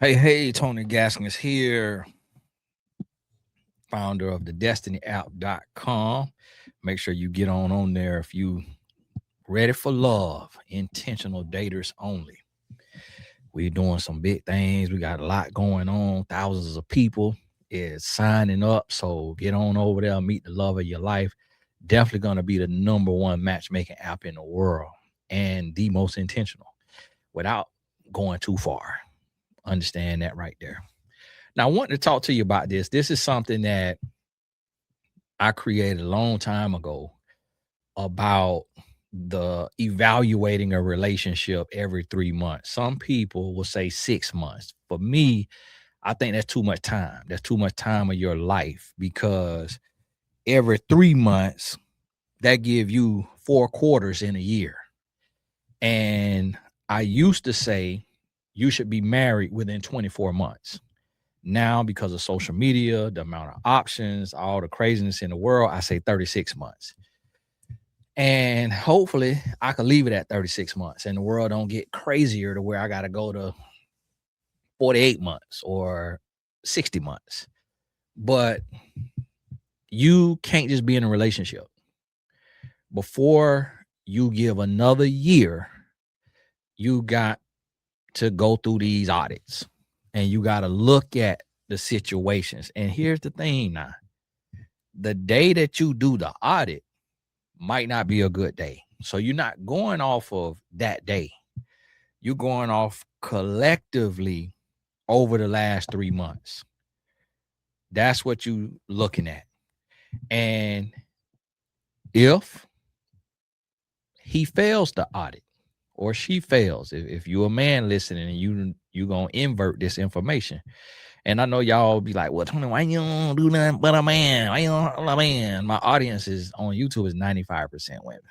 Hey, Tony Gaskins here, founder of the DestinyApp.com. Make sure you get on there if you ready for love, intentional daters only. We're doing some big things. We got a lot going on. Thousands of people is signing up. So get on over there, meet the love of your life. Definitely going to be the number one matchmaking app in the world and the most intentional without going too far. Understand that right there. Now, I want to talk to you about this. This is something that I created a long time ago about the evaluating a relationship every 3 months. Some people will say 6 months. For me, I think that's too much time. That's too much time of your life because every 3 months, that give you 4 quarters in a year. And I used to say you should be married within 24 months. Now, because of social media, the amount of options, all the craziness in the world, I say 36 months. And hopefully I can leave it at 36 months and the world don't get crazier to where I got to go to 48 months or 60 months. But you can't just be in a relationship. Before you give another year, you got to go through these audits and you got to look at the situations. And here's the thing now. The day that you do the audit might not be a good day. So you're not going off of that day. You're going off collectively over the last 3 months. That's what you're looking at. And if he fails the audit or she fails, if you're a man listening and you're going to invert this information. And I know y'all be like, well, Tony, why you don't do nothing but a man? Why you don't a man? My audience is on YouTube is 95% women.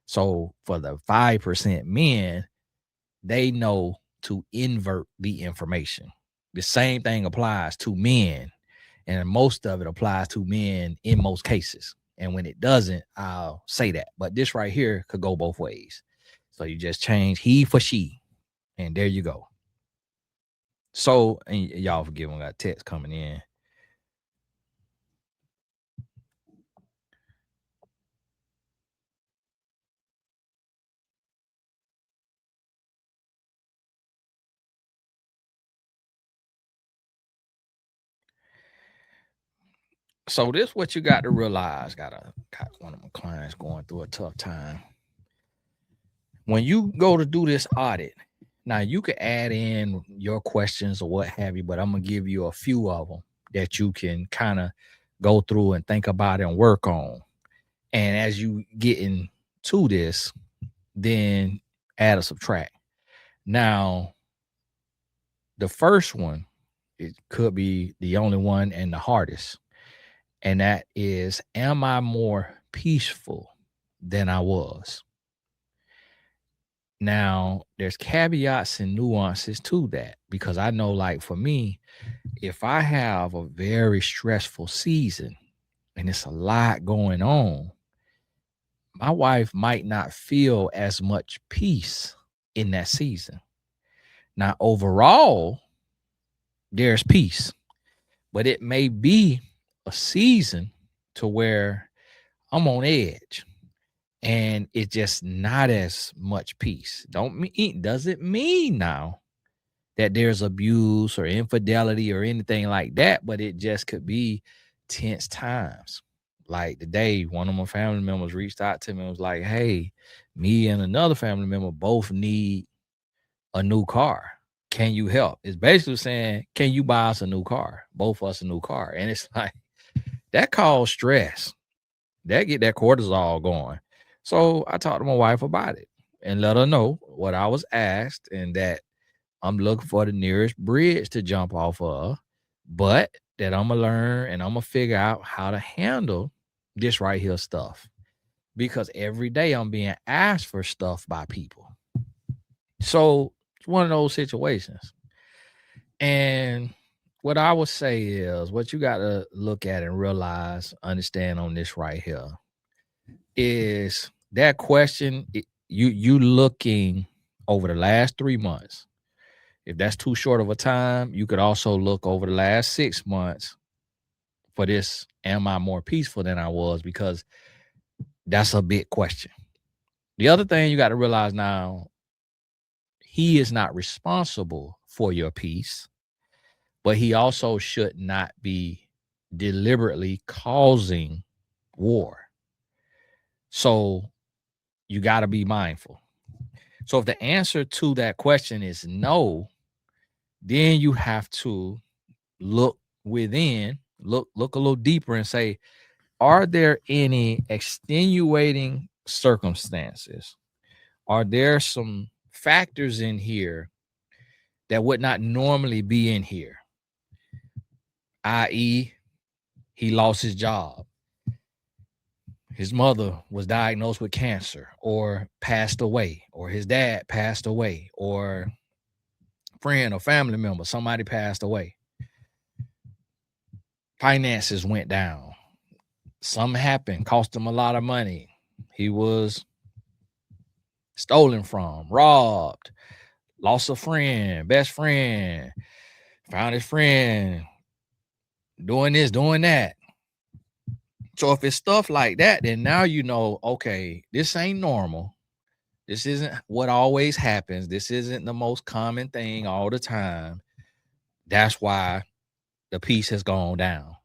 So for the 5% men, they know to invert the information. The same thing applies to men. And most of it applies to men in most cases. And when it doesn't, I'll say that. But this right here could go both ways. So you just change he for she. And there you go. So, and y'all forgive me, I got text coming in. So this what you got to realize. Got one of my clients going through a tough time. When you go to do this audit, now you can add in your questions or what have you, but I'm gonna give you a few of them that you can kind of go through and think about and work on. And as you get into this, then add or subtract. Now, the first one, it could be the only one and the hardest. And that is, am I more peaceful than I was? Now, there's caveats and nuances to that because I know, like for me, if I have a very stressful season and it's a lot going on, my wife might not feel as much peace in that season. Now, overall, there's peace, but it may be a season to where I'm on edge and it's just not as much peace. Does it mean now that there's abuse or infidelity or anything like that, but it just could be tense times. Like today, one of my family members reached out to me and was like, hey, me and another family member both need a new car. Can you help? It's basically saying, can you buy us a new car? Both of us a new car. And it's like, that causes stress. That get that cortisol going. So I talked to my wife about it and let her know what I was asked and that I'm looking for the nearest bridge to jump off of, but that I'm going to learn and I'm going to figure out how to handle this right here stuff. Because every day I'm being asked for stuff by people. So it's one of those situations. And what I would say is what you got to look at and realize, understand on this right here is that question, you looking over the last 3 months. If that's too short of a time, you could also look over the last 6 months for this. Am I more peaceful than I was? Because that's a big question. The other thing you got to realize now, he is not responsible for your peace, but he also should not be deliberately causing war. So you got to be mindful. So if the answer to that question is no, then you have to look within, look a little deeper and say, are there any extenuating circumstances? Are there some factors in here that would not normally be in here? I.e., he lost his job. His mother was diagnosed with cancer or passed away, or his dad passed away, or friend or family member, somebody passed away. Finances went down. Something happened, cost him a lot of money. He was stolen from, robbed, lost a friend, best friend, found his friend doing this, doing that. So if it's stuff like that, then now you know, okay, this ain't normal. This isn't what always happens. This isn't the most common thing all the time. That's why the peace has gone down.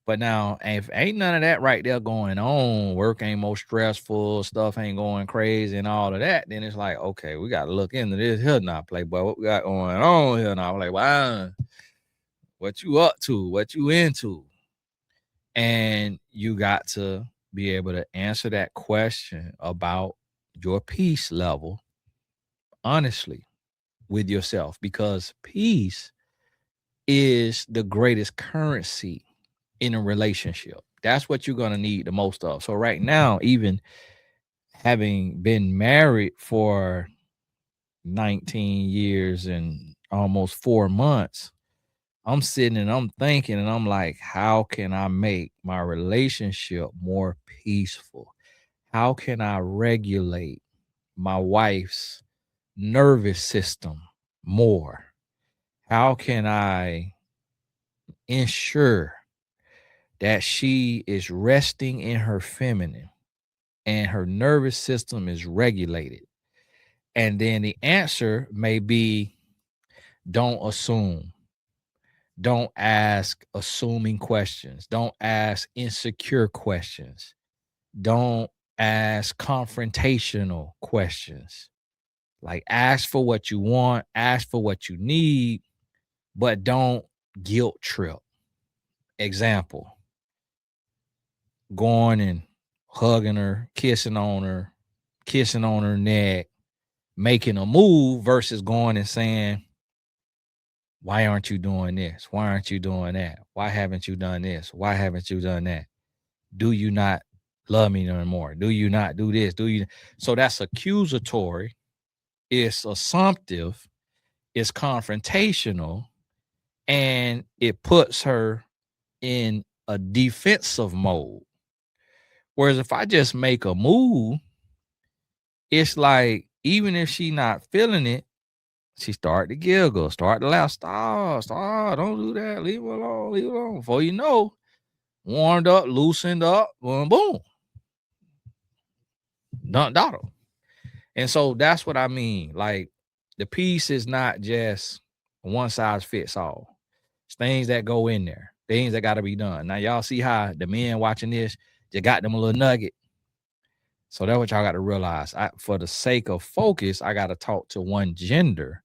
But now, if ain't none of that right there going on, work ain't more stressful, stuff ain't going crazy and all of that, then it's like, okay, we got to look into this here now, Playboy. What we got going on here now? Like, wow, what you up to? What you into? And you got to be able to answer that question about your peace level honestly with yourself, because peace is the greatest currency in a relationship. That's what you're going to need the most of. So right now, even having been married for 19 years and almost 4 months, I'm sitting and I'm thinking and I'm like, how can I make my relationship more peaceful? How can I regulate my wife's nervous system more? How can I ensure that she is resting in her feminine and her nervous system is regulated? And then the answer may be, don't assume. Don't ask assuming questions. Don't ask insecure questions. Don't ask confrontational questions. Like, ask for what you want, ask for what you need, but don't guilt trip. Example, going and hugging her, kissing on her neck, making a move versus going and saying, why aren't you doing this? Why aren't you doing that? Why haven't you done this? Why haven't you done that? Do you not love me no more? Do you not do this? Do you? So that's accusatory. It's assumptive. It's confrontational. And it puts her in a defensive mode. Whereas if I just make a move, it's like, even if she not feeling it, she start to giggle, start to laugh. Stop, don't do that. Leave it alone, leave it alone. Before you know, warmed up, loosened up, boom, boom. Done, dotto. And so that's what I mean. Like, the piece is not just one size fits all. It's things that go in there, things that got to be done. Now, y'all see how the men watching this, you got them a little nugget. So that's what y'all got to realize. For the sake of focus, I got to talk to one gender.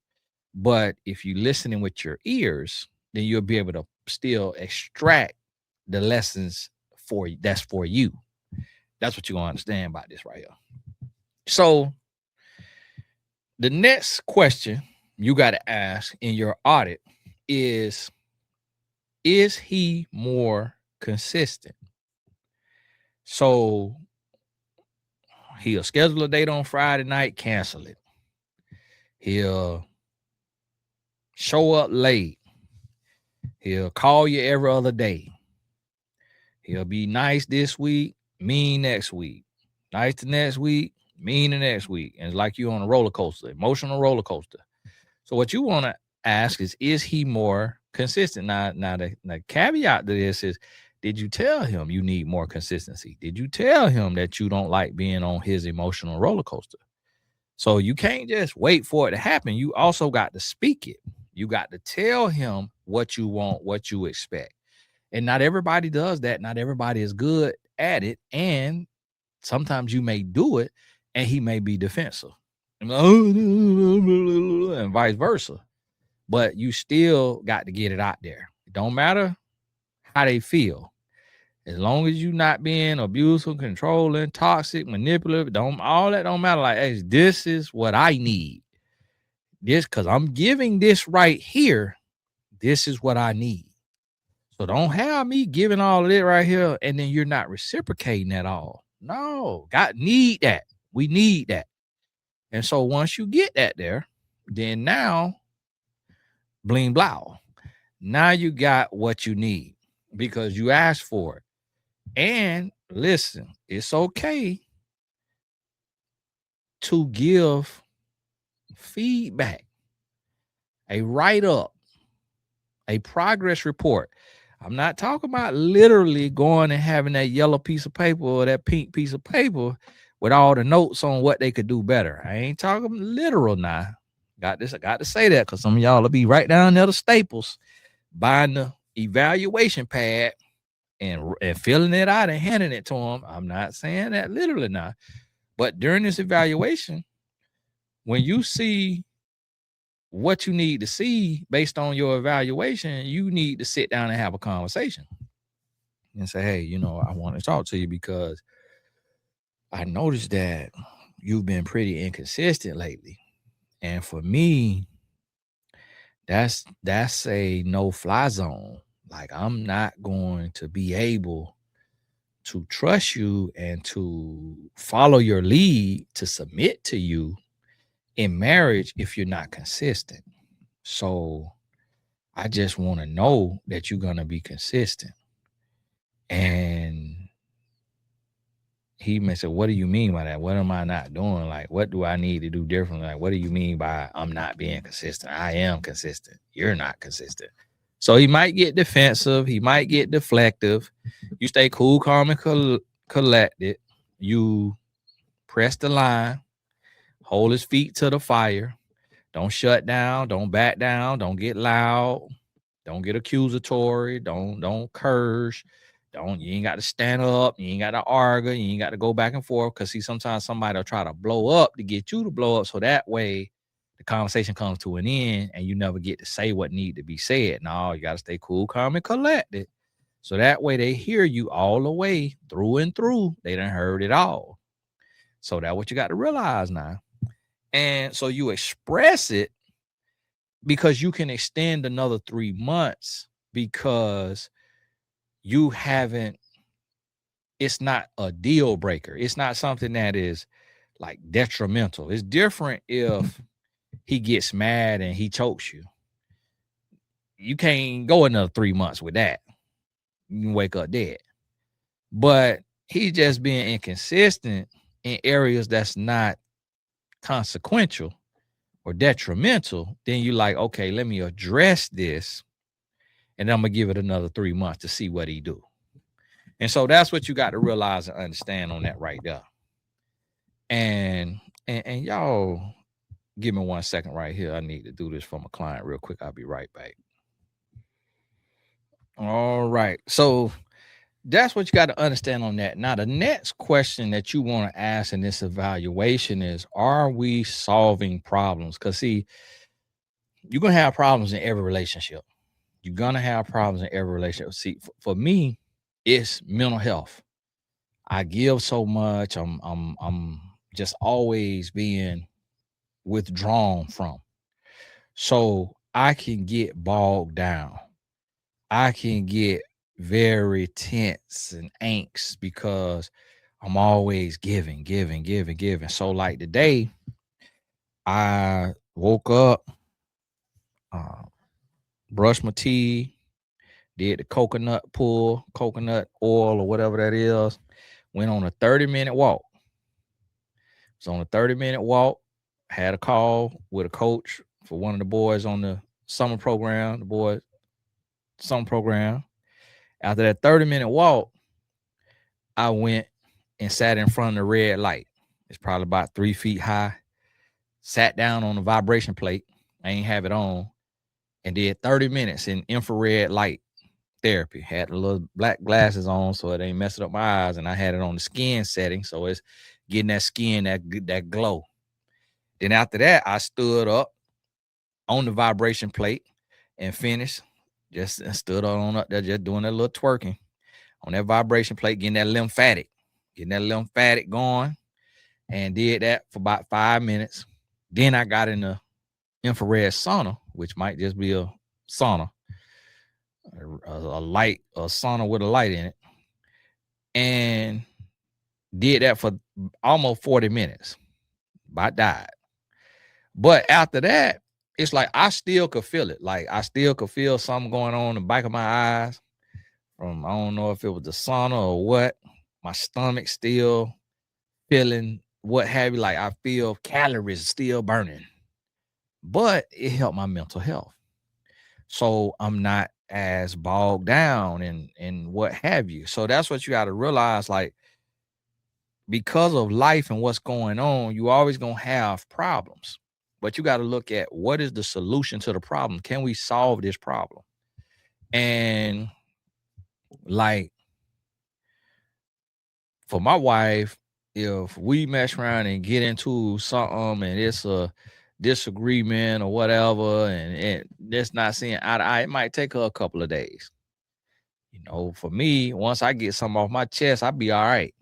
But if you're listening with your ears, then you'll be able to still extract the lessons for you. That's for you. That's what you're going to understand about this right here. So the next question you got to ask in your audit is he more consistent? So he'll schedule a date on Friday night, cancel it. He'll show up late. He'll call you every other day. He'll be nice this week, mean next week. Nice the next week, mean the next week. And it's like you on a roller coaster, emotional roller coaster. So what you want to ask is he more consistent? Now the caveat to this is, did you tell him you need more consistency? Did you tell him that you don't like being on his emotional roller coaster? So you can't just wait for it to happen. You also got to speak it. You got to tell him what you want, what you expect. And not everybody does that. Not everybody is good at it. And sometimes you may do it and he may be defensive and vice versa. But you still got to get it out there. It don't matter how they feel. As long as you not being abusive, controlling, toxic, manipulative, all that don't matter. Like, hey, this is what I need. This, because I'm giving this right here. This is what I need. So don't have me giving all of it right here and then you're not reciprocating at all. No, God need that. We need that. And so once you get that there, then now, bling blow. Now you got what you need because you asked for it. And listen, it's okay to give feedback, a write-up, a progress report. I'm not talking about literally going and having that yellow piece of paper or that pink piece of paper with all the notes on what they could do better. I ain't talking literal now. I got to say that because some of y'all will be right down there to Staples buying the evaluation pad and filling it out and handing it to them. I'm not saying that literally now. But during this evaluation, when you see what you need to see based on your evaluation, you need to sit down and have a conversation and say, hey, I want to talk to you because I noticed that you've been pretty inconsistent lately. And for me, that's a no-fly zone. Like, I'm not going to be able to trust you and to follow your lead to submit to you in marriage if you're not consistent. So I just want to know that you're going to be consistent. And he may say, what do you mean by that? What am I not doing? Like, what do I need to do differently? Like, what do you mean by I'm not being consistent? I am consistent. You're not consistent. So he might get defensive. He might get deflective. You stay cool, calm, and collected. You press the line, hold his feet to the fire. Don't shut down. Don't back down. Don't get loud. Don't get accusatory. Don't curse. You ain't got to stand up. You ain't got to argue. You ain't got to go back and forth. Because see, sometimes somebody will try to blow up to get you to blow up. So that way the conversation comes to an end and you never get to say what need to be said. No, you got to stay cool, calm, and collected. So that way they hear you all the way through and through. They done heard it all. So that's what you got to realize now. And so you express it because you can extend another 3 months because you haven't, it's not a deal breaker. It's not something that is like detrimental. It's different if he gets mad and he chokes you. You can't go another 3 months with that. You can wake up dead. But he's just being inconsistent in areas that's not consequential or detrimental. Then you like, okay, let me address this. And I'm going to give it another 3 months to see what he do. And so that's what you got to realize and understand on that right there. And y'all give me 1 second right here. I need to do this for my client real quick. I'll be right back. All right. So that's what you got to understand on that. Now, the next question that you want to ask in this evaluation is, are we solving problems? Because see, you're going to have problems in every relationship. You're going to have problems in every relationship. See, for me, it's mental health. I give so much. I'm just always being withdrawn from. So I can get bogged down. I can get very tense and angst because I'm always giving. So like today, I woke up, brushed my teeth, did the coconut oil or whatever that is, went on a 30-minute walk. So on a 30-minute walk, had a call with a coach for one of the boys on the summer program. After that 30-minute walk, I went and sat in front of the red light. It's probably about 3 feet high. Sat down on the vibration plate. I ain't have it on. And did 30 minutes in infrared light therapy. Had the little black glasses on so it ain't messing up my eyes. And I had it on the skin setting. So it's getting that skin, that glow. Then after that, I stood up on the vibration plate and finished. Just stood on up there, just doing that little twerking on that vibration plate, getting that lymphatic going, and did that for about 5 minutes. Then I got in the infrared sauna, which might just be a sauna, a sauna with a light in it, and did that for almost 40 minutes. About died. But after that, it's like I still could feel it. Like I still could feel something going on in the back of my eyes from, I don't know if it was the sauna or what. My stomach still feeling what have you. Like I feel calories still burning. But it helped my mental health. So I'm not as bogged down and what have you. So that's what you got to realize. Like, because of life and what's going on, you always gonna have problems. But you got to look at what is the solution to the problem. Can we solve this problem? And like for my wife, if we mess around and get into something and it's a disagreement or whatever, and it's not seeing eye to eye, it might take her a couple of days. You know, for me, once I get something off my chest, I'll be all right.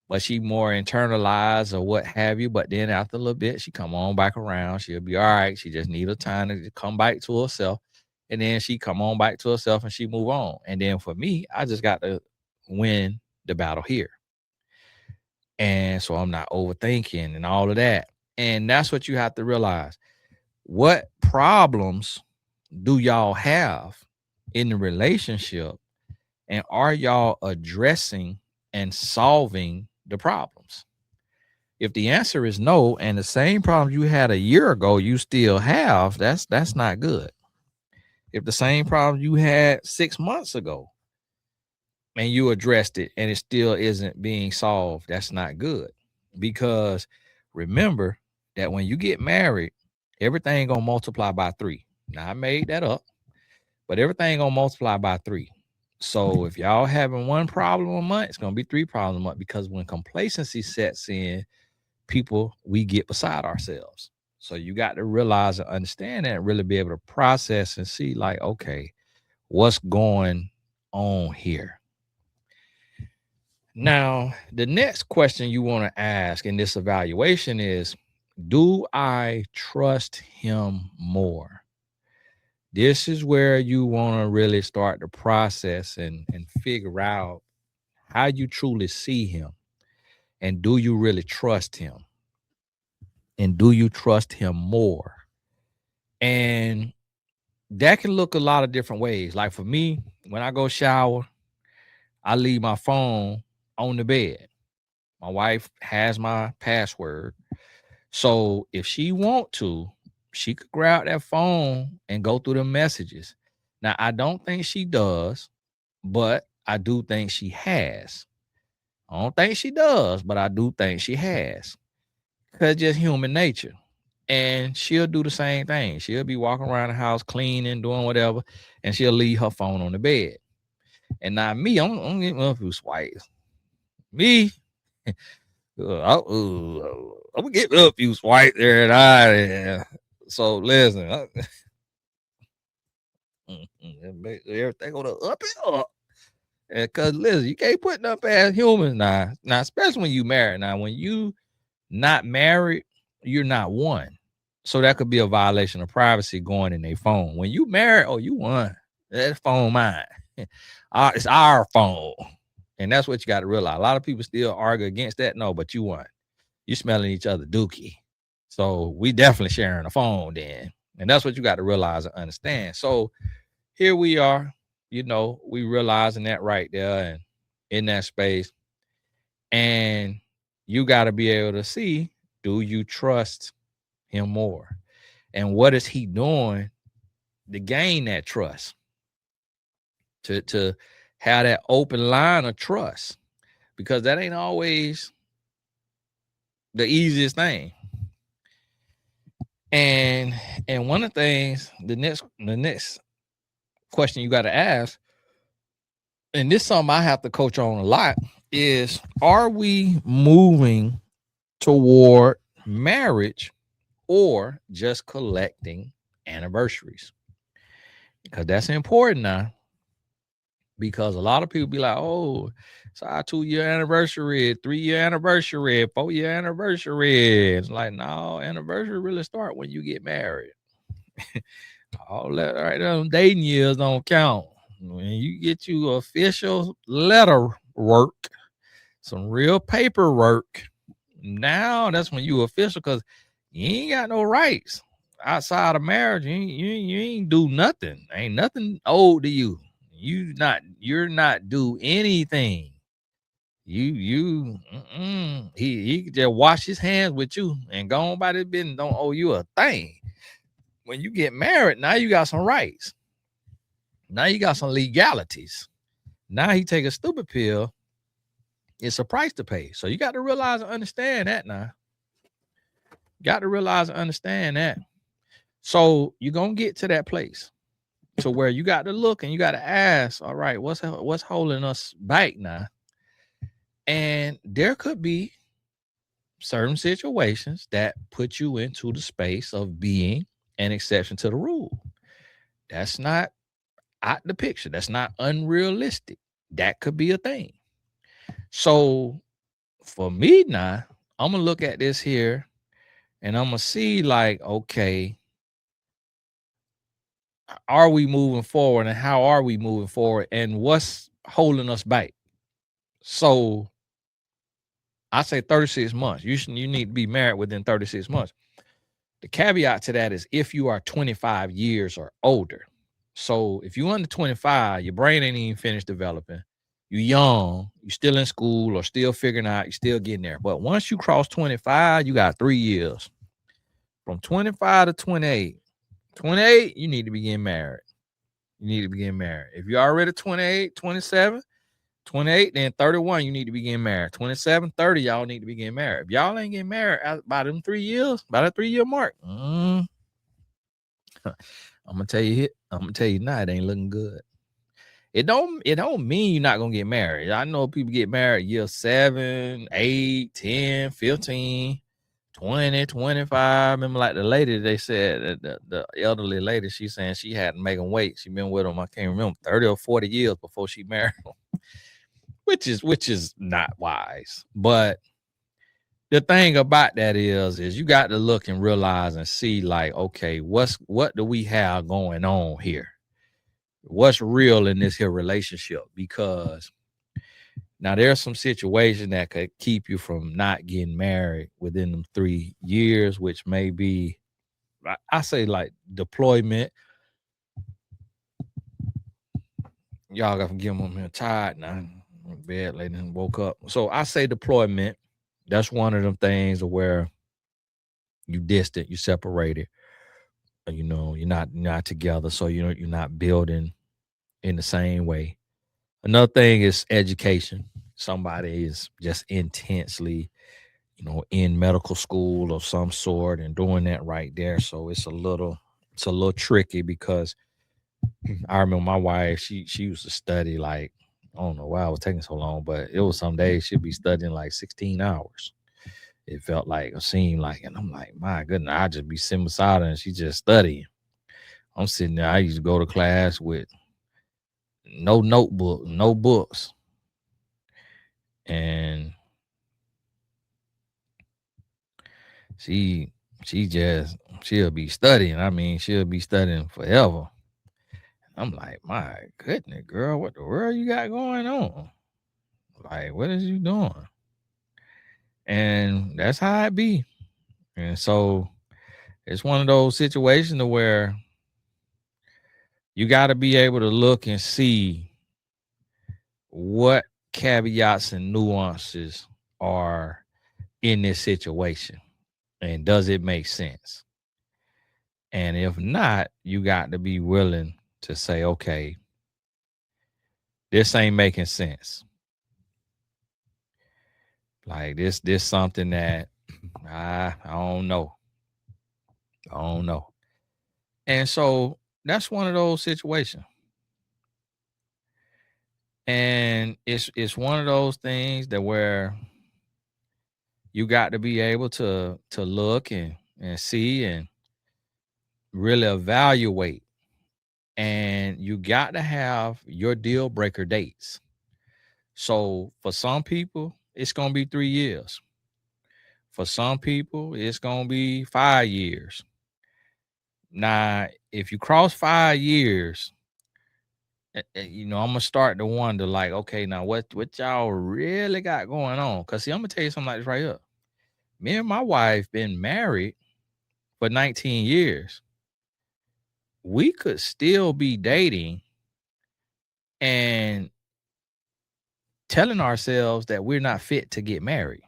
But she more internalized or what have you. But then after a little bit, she come on back around. She'll be all right. She just need a time to come back to herself. And then she come on back to herself and she move on. And then for me, I just got to win the battle here. And so I'm not overthinking and all of that. And that's what you have to realize. What problems do y'all have in the relationship? And are y'all addressing and solving the problems? If the answer is no, and the same problem you had a year ago you still have, that's not good. If the same problem you had 6 months ago and you addressed it and it still isn't being solved, that's not good. Because remember that when you get married, everything gonna multiply by 3. Now I made that up, but everything gonna multiply by 3. So if y'all having one problem a month, it's gonna be 3 problems a month, because when complacency sets in, we get beside ourselves. So you got to realize and understand that and really be able to process and see like, okay, what's going on here? Now, the next question you want to ask in this evaluation is, do I trust him more? This is where you want to really start the process and figure out how you truly see him. And do you really trust him? And do you trust him more? And that can look a lot of different ways. Like for me, when I go shower, I leave my phone on the bed. My wife has my password. So if she want to, she could grab that phone and go through the messages. Now, I don't think she does, but I do think she has. I don't think she does, but I do think she has. Because it's just human nature. And she'll do the same thing. She'll be walking around the house cleaning, doing whatever, and she'll leave her phone on the bed. And now me, I'm getting a few swipes. Me, I'm gonna get a few swipes there and I. So listen, everything gonna up and up. Because listen, you can't put nothing past humans now. Now, especially when you married. Now, when you not married, you're not one. So that could be a violation of privacy going in their phone. When you married, oh, you won. That phone mine. It's our phone. And that's what you got to realize. A lot of people still argue against that. No, but you won. You smelling each other dookie. So we definitely sharing a phone then. And that's what you got to realize and understand. So here we are, we realizing that right there and in that space. And you got to be able to see, do you trust him more? And what is he doing to gain that trust? To have that open line of trust, because that ain't always the easiest thing. And one of the things, the next question you got to ask, and this is something I have to coach on a lot, is are we moving toward marriage or just collecting anniversaries? Because that's important now. Because a lot of people be like, oh, it's our 2-year anniversary, 3-year anniversary, 4-year anniversary. It's like, no, anniversary really start when you get married. All that right, them dating years don't count. When you get you official letter work, some real paperwork, now that's when you official, because you ain't got no rights outside of marriage. You ain't do nothing. Ain't nothing owed to you. You're not do anything. He could just wash his hands with you and go on by this business. Don't owe you a thing. When you get married, now you got some rights. Now you got some legalities. Now he take a stupid pill. It's a price to pay. So you got to realize and understand that now. Got to realize and understand that. So you're gonna get to that place to where you got to look and you got to ask, all right, what's holding us back now? And there could be certain situations that put you into the space of being an exception to the rule. That's not out the picture. That's not unrealistic. That could be a thing. So for me now, I'm gonna look at this here and I'm gonna see, like, okay, are we moving forward and how are we moving forward and what's holding us back? So I say 36 months. You need to be married within 36 months. The caveat to that is if you are 25 years or older. So if you're under 25, your brain ain't even finished developing. You're young, you're still in school or still figuring out, you're still getting there. But once you cross 25, you got 3 years. From 25 to 28. 28, you need to be getting married. You need to be getting married. If you're already 28, 27, 28, then 31, you need to be getting married. 27, 30, y'all need to be getting married. If y'all ain't getting married by them 3 years, by that 3-year mark, I'm gonna tell you now, it ain't looking good. It don't mean you're not gonna get married. I know people get married year 7, 8, 10, 15, 20, 25. Remember, like the lady, they said the elderly lady, she saying she hadn't made them wait. She been with them, I can't remember, 30 or 40 years before she married them. Which is not wise. But the thing about that is you got to look and realize and see, like, okay, what do we have going on here? What's real in this here relationship? Because now there's some situation that could keep you from not getting married within them 3 years, which may be, I say, like deployment. Y'all got to give them here tired now. Bed lady and woke up. So I say deployment. That's one of them things where you distant, you separated, you're not together. So you're not building in the same way. Another thing is education. Somebody is just intensely, in medical school of some sort and doing that right there. So it's a little tricky because I remember my wife, she used to study, like, I don't know why I was taking so long, but it was some days she'd be studying like 16 hours. It felt like, it seemed like, and I'm like, my goodness, I just be sitting beside her and she just studying. I'm sitting there. I used to go to class with no notebook, no books. And she'll be studying. I mean, she'll be studying forever. I'm like, my goodness, girl, what the world you got going on? Like, what is you doing? And that's how it be. And so it's one of those situations where you got to be able to look and see what caveats and nuances are in this situation, and does it make sense? And if not, you got to be willing to say, okay, this ain't making sense. Like this something that I don't know. I don't know. And so that's one of those situations. And it's one of those things that where you got to be able to look and see and really evaluate. And you got to have your deal breaker dates. So for some people, it's gonna be 3 years. For some people, it's gonna be 5 years. Now, if you cross 5 years, I'm gonna start to wonder, like, okay, now what y'all really got going on? Cause see, I'm gonna tell you something like this right here. Me and my wife been married for 19 years. We could still be dating and telling ourselves that we're not fit to get married.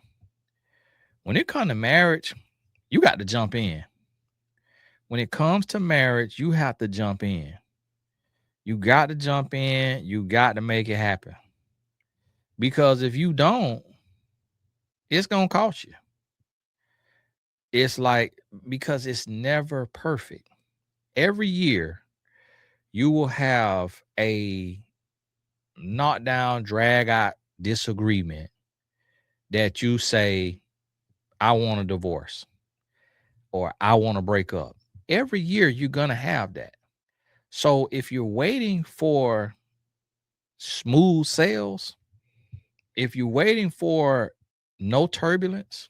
When it comes to marriage, you got to jump in. When it comes to marriage, you have to jump in. You got to jump in. You got to make it happen. Because if you don't, it's going to cost you. It's like, because it's never perfect. Every year, you will have a knockdown, drag out disagreement that you say, I want a divorce or I want to break up. Every year, you're going to have that. So if you're waiting for smooth sails, if you're waiting for no turbulence,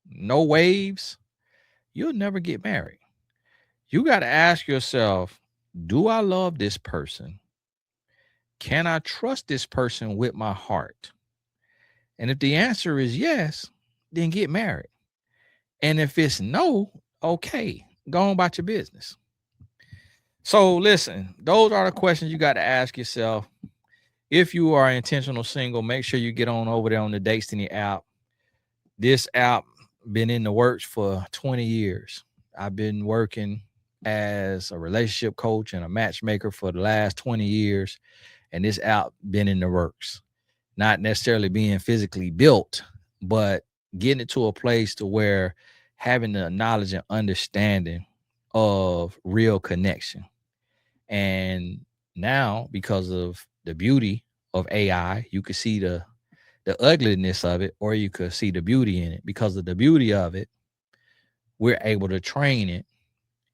no waves, you'll never get married. You got to ask yourself, do I love this person? Can I trust this person with my heart? And if the answer is yes, then get married. And if it's no, okay, go on about your business. So listen, those are the questions you got to ask yourself. If you are intentional single, make sure you get on over there on the Destiny app. This app been in the works for 20 years. I've been working as a relationship coach and a matchmaker for the last 20 years, and this app been in the works. Not necessarily being physically built, but getting it to a place to where having the knowledge and understanding of real connection. And now, because of the beauty of AI, you can see the ugliness of it, or you could see the beauty in it. Because of the beauty of it, we're able to train it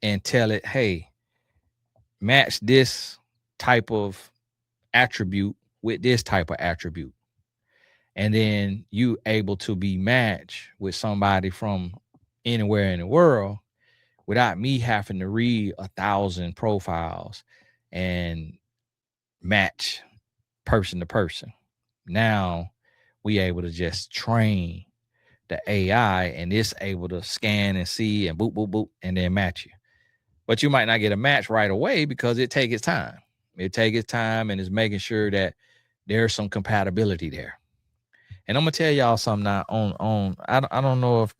and tell it, hey, match this type of attribute with this type of attribute. And then you able to be matched with somebody from anywhere in the world without me having to read 1,000 profiles and match person to person. Now we able to just train the AI and it's able to scan and see and boop, boop, boop, and then match you. But you might not get a match right away because it takes its time. It takes its time and is making sure that there's some compatibility there. And I'm gonna tell y'all something now I don't know if,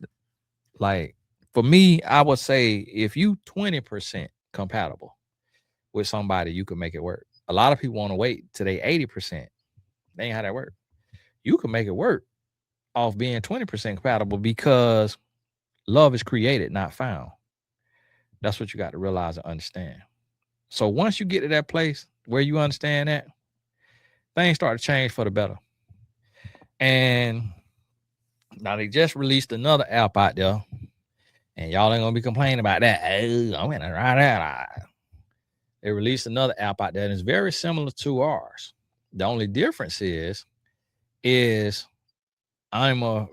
like, for me, I would say if you 20% compatible with somebody, you can make it work. A lot of people want to wait till they 80%. That ain't how that works. You can make it work off being 20% compatible because love is created, not found. That's what you got to realize and understand. So once you get to that place where you understand that, things start to change for the better. And now they just released another app out there, and y'all ain't gonna be complaining about that. Oh, I'm gonna try that. They released another app out there, and it's very similar to ours. The only difference is I'm a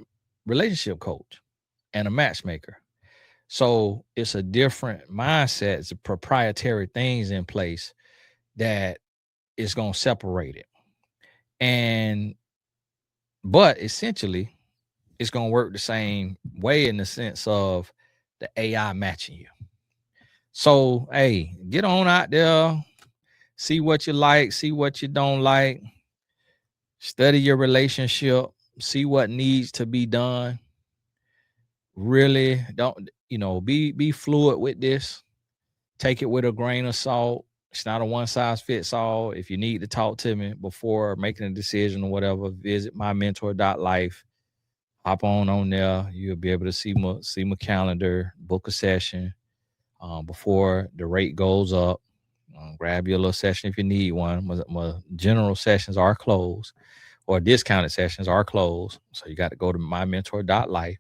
relationship coach and a matchmaker. So it's a different mindset. It's a proprietary things in place that is going to separate it. And, but essentially, it's going to work the same way in the sense of the AI matching you. So, hey, get on out there, see what you like, see what you don't like, study your relationship, see what needs to be done. Really don't, be fluid with this. Take it with a grain of salt. It's not a one size fits all. If you need to talk to me before making a decision or whatever, visit mymentor.life. Hop on there. You'll be able to see my calendar, book a session before the rate goes up. Grab your little session if you need one. My general sessions are closed, or discounted sessions are closed. So you got to go to mymentor.life.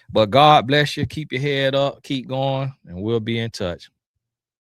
But God bless you. Keep your head up. Keep going. And we'll be in touch.